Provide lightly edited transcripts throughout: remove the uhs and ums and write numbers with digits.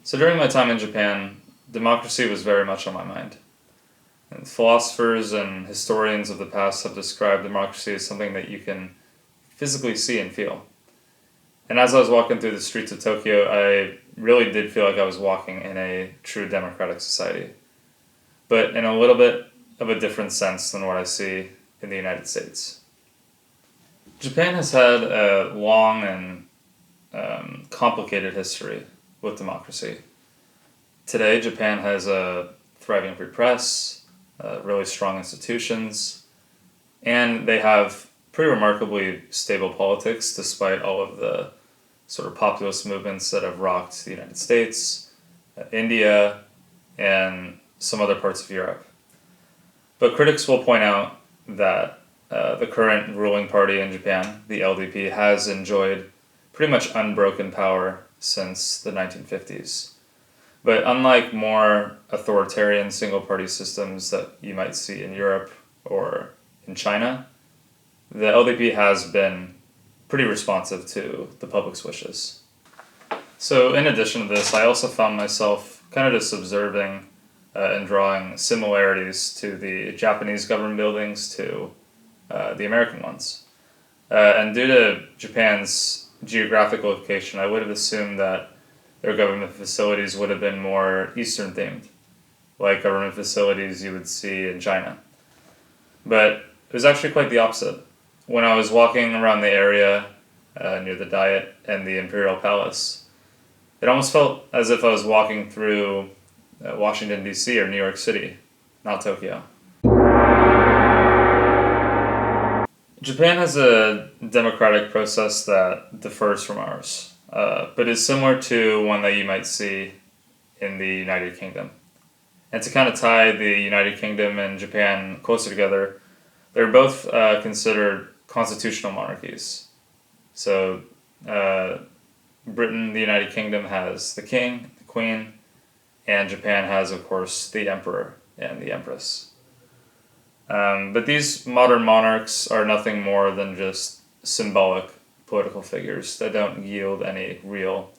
So during my time in Japan, democracy was very much on my mind. And philosophers and historians of the past have described democracy as something that you can physically see and feel. And as I was walking through the streets of Tokyo, I really did feel like I was walking in a true democratic society, but in a little bit of a different sense than what I see in the United States. Japan has had a long and complicated history with democracy. Today, Japan has a thriving free press, really strong institutions, and they have pretty remarkably stable politics despite all of the sort of populist movements that have rocked the United States, India, and some other parts of Europe. But critics will point out that the current ruling party in Japan, the LDP, has enjoyed pretty much unbroken power since the 1950s. But unlike more authoritarian single party systems that you might see in Europe or in China, the LDP has been pretty responsive to the public's wishes. So, in addition to this, I also found myself kind of just observing and drawing similarities to the Japanese government buildings to the American ones. And due to Japan's geographic location, I would have assumed that their government facilities would have been more Eastern themed, like government facilities you would see in China. But it was actually quite the opposite. When I was walking around the area near the Diet and the Imperial Palace, it almost felt as if I was walking through Washington, D.C. or New York City, not Tokyo. Japan has a democratic process that differs from ours, but is similar to one that you might see in the United Kingdom. And to kind of tie the United Kingdom and Japan closer together, they're both considered constitutional monarchies. So Britain, the United Kingdom, has the king, the queen, and Japan has, of course, the emperor and the empress. But these modern monarchs are nothing more than just symbolic political figures that don't yield any real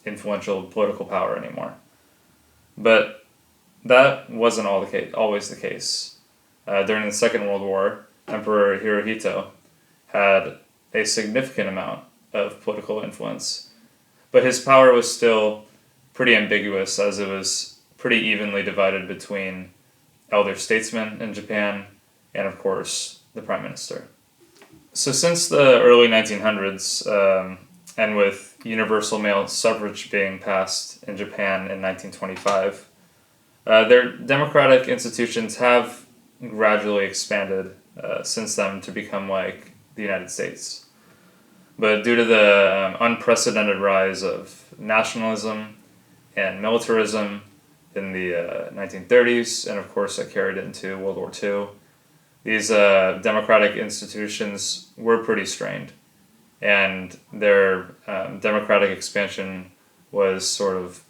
influential political power anymore. But that wasn't always the case. During the Second World War, Emperor Hirohito had a significant amount of political influence, but his power was still pretty ambiguous as it was pretty evenly divided between elder statesmen in Japan and, of course, the prime minister. So since the early 1900s, and with universal male suffrage being passed in Japan in 1925, their democratic institutions have gradually expanded since then to become like the United States. But due to the unprecedented rise of nationalism and militarism in the 1930s, and of course that carried into World War II, these democratic institutions were pretty strained, and their democratic expansion was sort of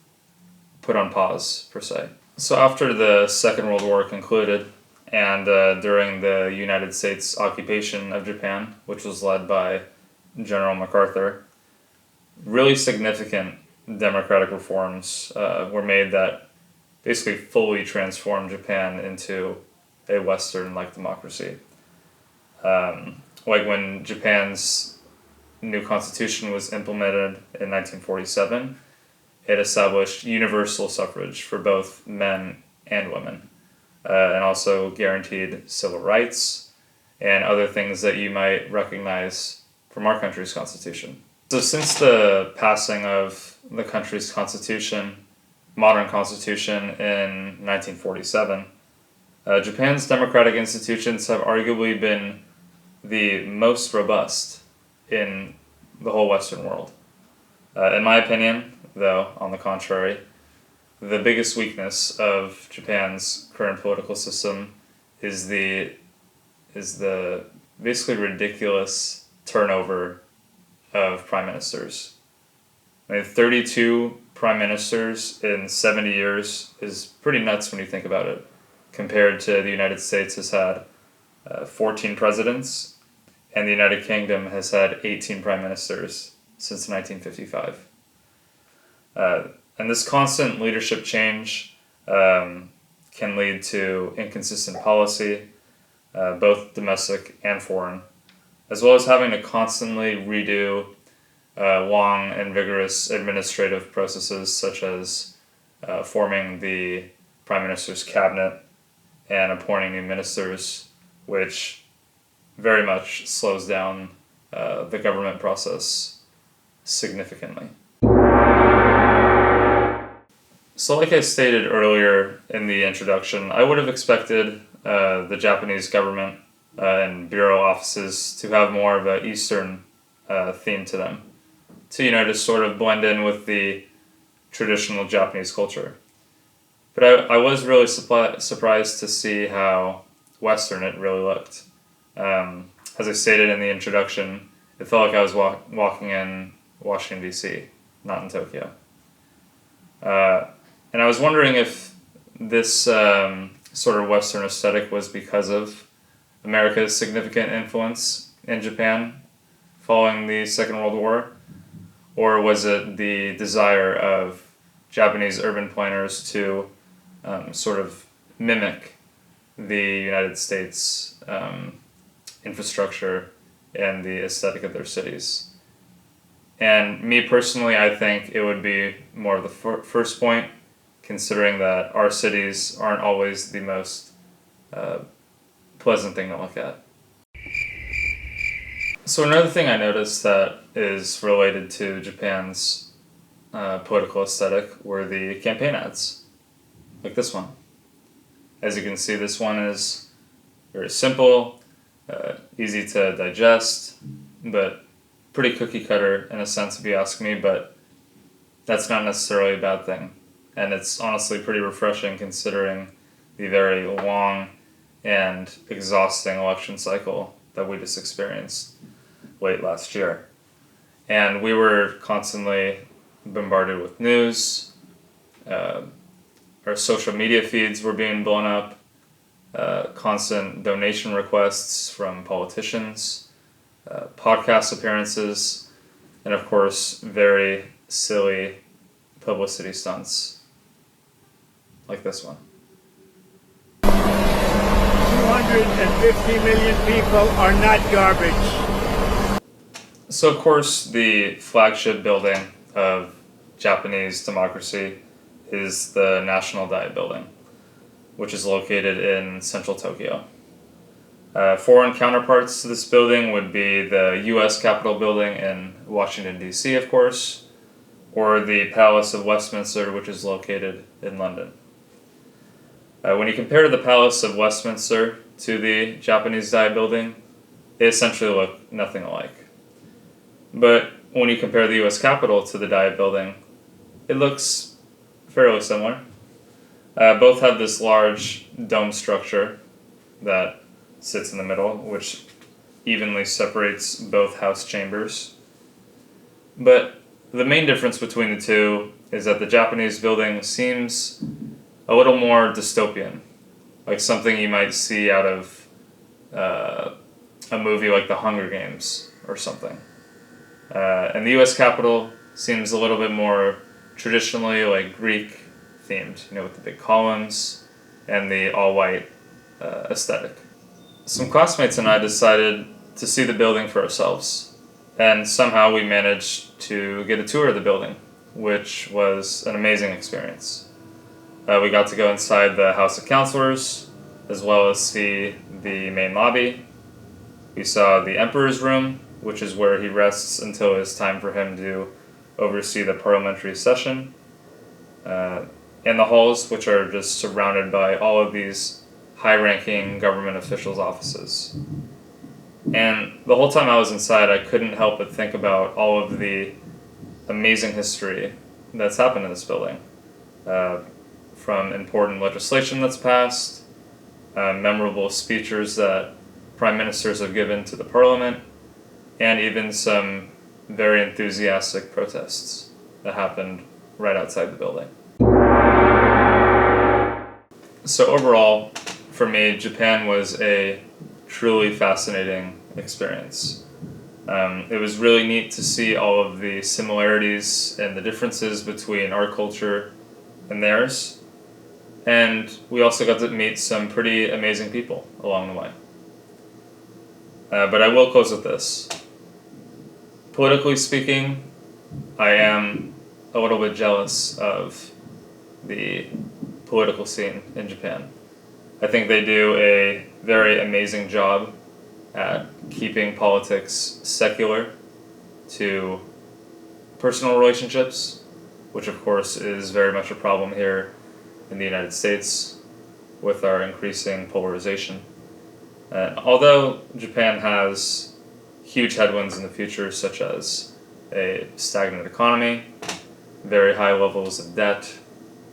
put on pause, per se. So after the Second World War concluded, and during the United States occupation of Japan, which was led by General MacArthur, really significant democratic reforms were made that basically fully transformed Japan into a Western-like democracy. Like when Japan's new constitution was implemented in 1947, it established universal suffrage for both men and women, and also guaranteed civil rights and other things that you might recognize from our country's constitution. So since the passing of the country's constitution, modern constitution in 1947, Japan's democratic institutions have arguably been the most robust in the whole Western world. In my opinion, though, on the contrary, the biggest weakness of Japan's current political system is the basically ridiculous turnover of prime ministers. I mean, 32 prime ministers in 70 years is pretty nuts when you think about it, compared to the United States has had 14 presidents, and the United Kingdom has had 18 prime ministers since 1955. And this constant leadership change can lead to inconsistent policy, both domestic and foreign, as well as having to constantly redo long and vigorous administrative processes such as forming the Prime Minister's cabinet and appointing new ministers, which very much slows down the government process significantly. So like I stated earlier in the introduction, I would have expected the Japanese government and bureau offices to have more of an Eastern theme to them, to just sort of blend in with the traditional Japanese culture. But I was really surprised to see how Western it really looked. As I stated in the introduction, it felt like I was walking in Washington, D.C., not in Tokyo. And I was wondering if this sort of Western aesthetic was because of America's significant influence in Japan following the Second World War, or was it the desire of Japanese urban planners to sort of mimic the United States infrastructure and the aesthetic of their cities? And me personally, I think it would be more of the first point, considering that our cities aren't always the most pleasant thing to look at. So another thing I noticed that is related to Japan's political aesthetic were the campaign ads, like this one. As you can see, this one is very simple, easy to digest, but pretty cookie cutter in a sense if you ask me, but that's not necessarily a bad thing. And it's honestly pretty refreshing considering the very long and exhausting election cycle that we just experienced late last year. And we were constantly bombarded with news, our social media feeds were being blown up, constant donation requests from politicians, podcast appearances, and of course very silly publicity stunts like this one. 250 million people are not garbage. So of course the flagship building of Japanese democracy is the National Diet Building, which is located in central Tokyo. Foreign counterparts to this building would be the U.S. Capitol Building in Washington, D.C., of course, or the Palace of Westminster, which is located in London. When you compare the Palace of Westminster to the Japanese Diet Building, they essentially look nothing alike. But when you compare the U.S. Capitol to the Diet Building, it looks fairly similar. Both have this large dome structure that sits in the middle, which evenly separates both house chambers. But the main difference between the two is that the Japanese building seems a little more dystopian, like something you might see out of a movie like The Hunger Games or something. And the U.S. Capitol seems a little bit more traditionally like Greek themed, with the big columns and the all-white aesthetic. Some classmates and I decided to see the building for ourselves, and somehow we managed to get a tour of the building, which was an amazing experience. We got to go inside the House of Councilors, as well as see the main lobby. We saw the Emperor's Room, which is where he rests until it's time for him to oversee the parliamentary session. And the halls, which are just surrounded by all of these high-ranking government officials' offices. And the whole time I was inside, I couldn't help but think about all of the amazing history that's happened in this building. From important legislation that's passed, memorable speeches that prime ministers have given to the parliament, and even some very enthusiastic protests that happened right outside the building. So overall, for me, Japan was a truly fascinating experience. It was really neat to see all of the similarities and the differences between our culture and theirs. And we also got to meet some pretty amazing people along the way. But I will close with this. Politically speaking, I am a little bit jealous of the political scene in Japan. I think they do a very amazing job at keeping politics secular to personal relationships, which of course is very much a problem here in the United States with our increasing polarization. Although Japan has huge headwinds in the future, such as a stagnant economy, very high levels of debt,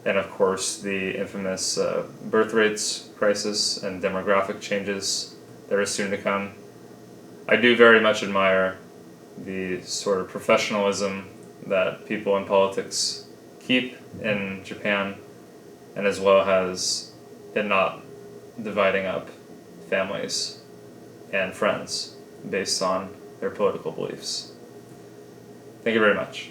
and of course the infamous birth rates crisis and demographic changes that are soon to come, I do very much admire the sort of professionalism that people in politics keep in Japan, and as well as it not dividing up families and friends based on their political beliefs. Thank you very much.